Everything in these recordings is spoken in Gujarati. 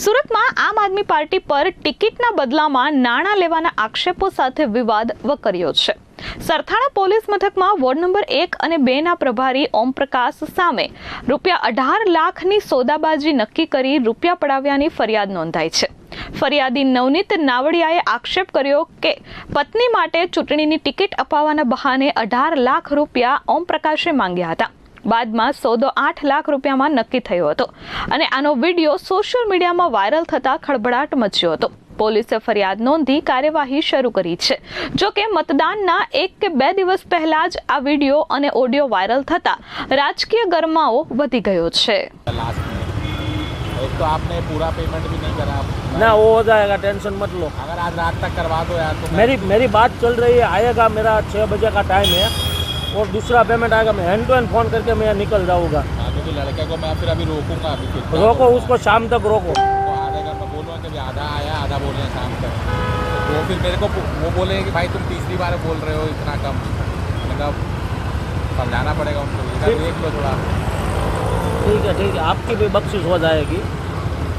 સુરતમાં આમ આદમી પાર્ટી પર ટિકિટના બદલામાં નાણાં લેવાના આક્ષેપો સાથે વિવાદ વકર્યો છે। સરથાણા પોલીસ મથકમાં વોર્ડ નંબર 1 અને 2ના પ્રભારી ઓમપ્રકાશ સામે ₹18 લાખની સોદાબાજી નક્કી કરી રૂપિયા પડાવ્યાની ફરિયાદ નોંધાઈ છે। ફરિયાદી નવનીત નાવડિયાએ આક્ષેપ કર્યો કે પત્ની માટે ચૂંટણીની ટિકિટ અપાવવાના બહાને ₹18 લાખ ઓમપ્રકાશે માંગ્યા હતા। બાદમાં સોદો ₹8 લાખ માં નક્કી થયો હતો અને આનો વિડીયો સોશિયલ મીડિયામાં વાયરલ થતા ખળભળાટ મચ્યો હતો। પોલીસે ફરિયાદ નોંધી કાર્યવાહી શરૂ કરી છે। જો કે મતદાનના 1 કે 2 દિવસ પહેલા જ આ વિડીયો અને ઓડિયો વાયરલ થતા રાજકીય ગરમાવો વધી ગયો છે। एक तो आपने पूरा पेमेंट भी नहीं करा ना, वो हो जाएगा, टेंशन मत लो। अगर आज रात तक करवा दो यार तो मेरी बात चल रही है, आएगा, मेरा 6 बजे का टाइम है और दूसरा पेमेंट आएगा, मैं हैंड टू हैंड फ़ोन करके मैं निकल जाऊँगा। हाँ, क्योंकि लड़के को मैं फिर अभी रोकूंगा, अभी कितना रोको उसको, शाम तक रोको। तो आधे घंटे में बोलूँगा कि आधा आया आधा बोल रहे हैं शाम तक, तो फिर मेरे को वो बोलेंगे कि भाई तुम तीसरी बार बोल रहे हो इतना कम, मतलब समझाना पड़ेगा उनको, देख लो थोड़ा। ठीक है, आपकी भी बख्शिश हो जाएगी।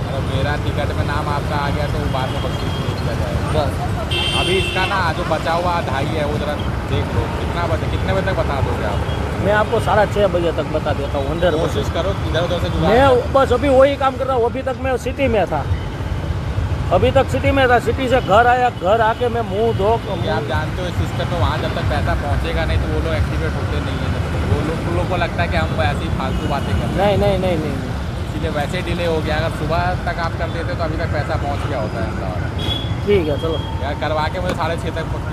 अगर मेरा टिकट में नाम आपका आ गया तो वो बाद में बख्शीश नहीं किया जाएगा। अभी इसका ना जो बचा हुआ 2.5 है वो जरा देख लो, कितने बजे तक बता दोगे आप? मैं आपको 6:30 बजे तक बता देता हूँ। 100% कोशिश करो इधर उधर से जुगाड़। मैं बस अभी वही काम कर रहा हूँ। अभी तक मैं सिटी में था, सिटी से घर आया, घर आके मैं मुँह धो। आप जानते हो इस सिस्टम में वहाँ जब तक पैसा पहुँचेगा नहीं तो वो लोग एक्टिवेट होते नहीं है। वो लोग को लगता है कि हम ऐसी फालतू बातें कर रहे हैं। नहीं, इसलिए वैसे ही डिले हो गया। अगर सुबह तक आप कर देते तो अभी तक पैसा पहुँच गया होता है। ठीक है, चलो यार करवा के मुझे 6:30 तक पहुँच।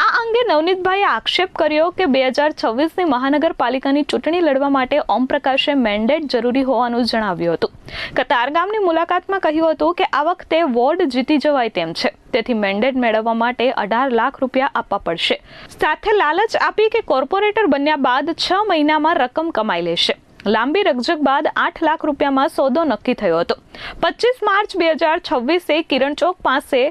આ અંગે નવનીતભાઈએ આક્ષેપ કર્યો કે 2026ની મહાનગરપાલિકાની ચૂંટણી લડવા માટે ઓમપ્રકાશે મેન્ડેટ જરૂરી હોવાનું જણાવ્યું હતું। કતારગામની મુલાકાતમાં કહ્યું હતું કે આ વખતે વોર્ડ જીતી જવાય તેમ છે, તેથી મેન્ડેટ મેળવવા માટે ₹18 લાખ આપવા પડશે। સાથે લાલચ આપી કે કોર્પોરેટર બન્યા બાદ 6 મહિનામાં રકમ કમાઈ લેશે। લાંબી રકઝક બાદ ₹8 લાખ માં સોદો નક્કી થયો હતો। 25 માર્ચ 2026 કિરણ ચોક પાસે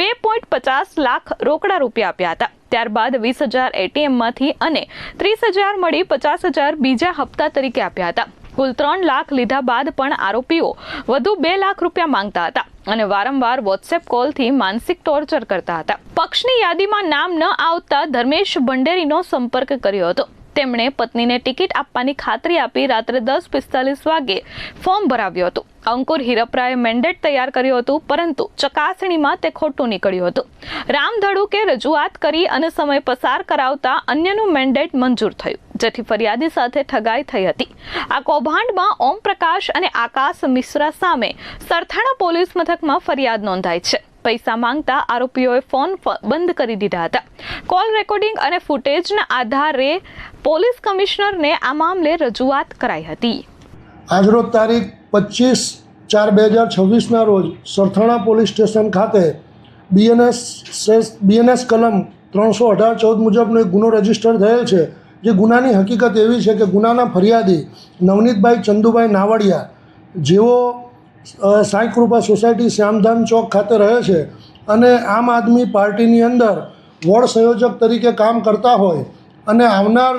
2.50 લાખ રોકડા રૂપિયા આપ્યા હતા। ત્યારબાદ 20,000 એટીએમ માંથી અને 30,000 મળી 50,000 બીજા હપ્તા તરીકે આપ્યા હતા। કુલ 3 લાખ લીધા બાદ પણ આરોપીઓ વધુ ₹2 લાખ માંગતા હતા અને વારંવાર વોટ્સએપ કોલથી માનસિક ટોર્ચર કરતા હતા। પક્ષની યાદીમાં નામ ન આવતા ધર્મેશ ભંડેરીનો સંપર્ક કર્યો હતો। તેમણે પત્નીને ટિકિટ આપવાની ખાતરી આપી રાત્રે 10:45 વાગે ફોર્મ ભરાવ્યું હતું। અંકુર હિરપરાએ મેન્ડેટ તૈયાર કર્યું હતું, પરંતુ ચકાસણીમાં તે ખોટું નીકળ્યું હતું। રામધડુકે રજૂઆત કરી અને સમય પસાર કરાવતા અન્યનું મેન્ડેટ મંજૂર થયું, જેથી ફરિયાદી સાથે ઠગાઈ થઈ હતી। આ કૌભાંડમાં ઓમપ્રકાશ અને આકાશ મિશ્રા સામે સરથાણા પોલીસ મથકમાં ફરિયાદ નોંધાઈ છે। પૈસા માંગતા આરોપીઓએ ફોન બંધ કરી દીધા હતા। કોલ રેકોર્ડિંગ અને ફૂટેજના આધારે પોલીસ કમિશનરને આ મામલે રજૂઆત કરાઈ હતી। આજરોજ તારીખ 25/4/2026ના રોજ સરથાણા પોલીસ સ્ટેશન ખાતે બીએનએસ કલમ 318-14 મુજબનો એક ગુનો રજીસ્ટર થયેલ છે। જે ગુનાની હકીકત એવી છે કે ગુનાના ફરિયાદી નવનીતભાઈ ચંદુભાઈ નાવડિયા, જેઓ સાંઈ કૃપા સોસાયટી શ્યામધામ ચોક ખાતે રહે છે અને આમ આદમી પાર્ટીની અંદર વોર્ડ સંયોજક તરીકે કામ કરતા હોય અને આવનાર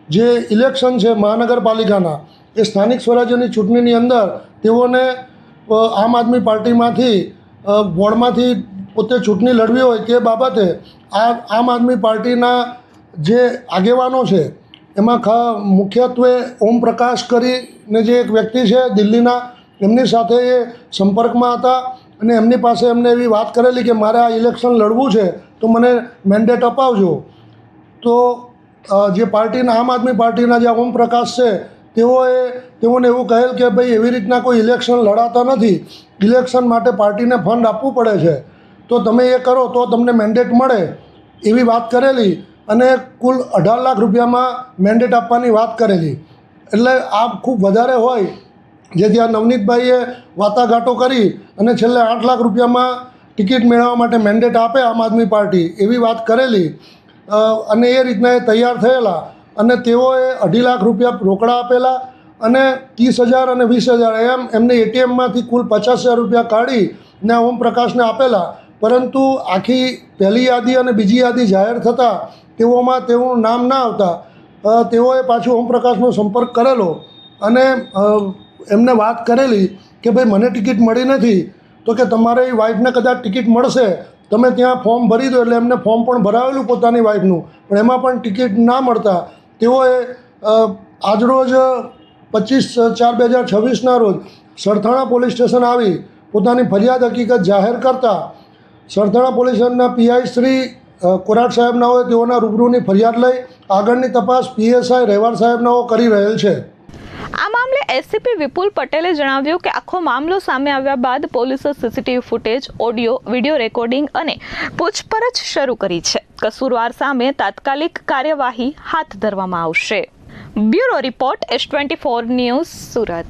જે ઇલેક્શન છે મહાનગરપાલિકાના, એ સ્થાનિક સ્વરાજ્યની ચૂંટણીની અંદર તેઓને આમ આદમી પાર્ટીમાંથી વોર્ડમાંથી પોતે ચૂંટણી લડવી હોય તે બાબતે આમ આદમી પાર્ટીના જે આગેવાનો છે એમાં મુખ્યત્વે ઓમપ્રકાશ કરીને જે એક વ્યક્તિ છે દિલ્હીના, એમની સાથે એ સંપર્કમાં હતા અને એમની પાસે એમને એવી વાત કરેલી કે મારે આ ઇલેક્શન લડવું છે તો મને મેન્ડેટ અપાવજો। તો જે પાર્ટીના આમ આદમી પાર્ટીના જે ઓમપ્રકાશ છે તેઓને એવું કહેલ કે ભાઈ એવી રીતના કોઈ ઇલેક્શન લડાતા નથી, ઇલેક્શન માટે પાર્ટીને ફંડ આપવું પડે છે, તો તમે એ કરો તો તમને મેન્ડેટ મળે, એવી વાત કરેલી અને કુલ ₹18 લાખ મેન્ડેટ આપવાની વાત કરેલી। એટલે આ ખૂબ વધારે હોય, જેથી આ નવનીતભાઈએ વાટાઘાટો કરી અને છેલ્લે ₹8 લાખ ટિકિટ મેળવવા માટે મેન્ડેટ આપે આમ આદમી પાર્ટી, એવી વાત કરેલી અને એ રીતના એ તૈયાર થયેલા અને તેઓએ ₹2.5 લાખ રોકડા આપેલા અને 30,000 અને 20,000 એમ એમને એટીએમમાંથી કુલ ₹50,000 કાઢીને ઓમપ્રકાશને આપેલા। પરંતુ આખી પહેલી યાદી અને બીજી યાદી જાહેર થતાં તેઓનું નામ ના આવતા તેઓએ પાછું ઓમપ્રકાશનો સંપર્ક કરેલો અને એમને વાત કરેલી કે ભાઈ મને ટિકિટ મળી નથી, તો કે તમારી વાઈફને કદાચ ટિકિટ મળશે, તમે ત્યાં ફોર્મ ભરી દો. એટલે એમને ફોર્મ પણ ભરાવેલું પોતાની વાઈફનું, પણ એમાં પણ ટિકિટ ના મળતા તેઓએ આજરોજ 25/4/2026ના રોજ સરથાણા પોલીસ સ્ટેશન આવી પોતાની ફરિયાદ હકીકત જાહેર કરતા સરથાણા પોલીસ સ્ટેશનના પીઆઈ શ્રી કોરાટ સાહેબનાઓએ તેઓના રૂબરૂની ફરિયાદ લઈ આગળની તપાસ પીએસઆઈ રહેવાર સાહેબનાઓ કરી રહેલ છે. આ મામલે એસીપી વિપુલ પટેલે જણાવ્યું કે આખો મામલો સામે આવ્યા બાદ પોલીસે CCTV footage, audio, video recording અને પૂછપરછ શરૂ કરી છે. કસૂરવાર સામે તાત્કાલિક કાર્યવાહી હાથ ધરવામાં આવશે. Bureau report S24 news, Surat.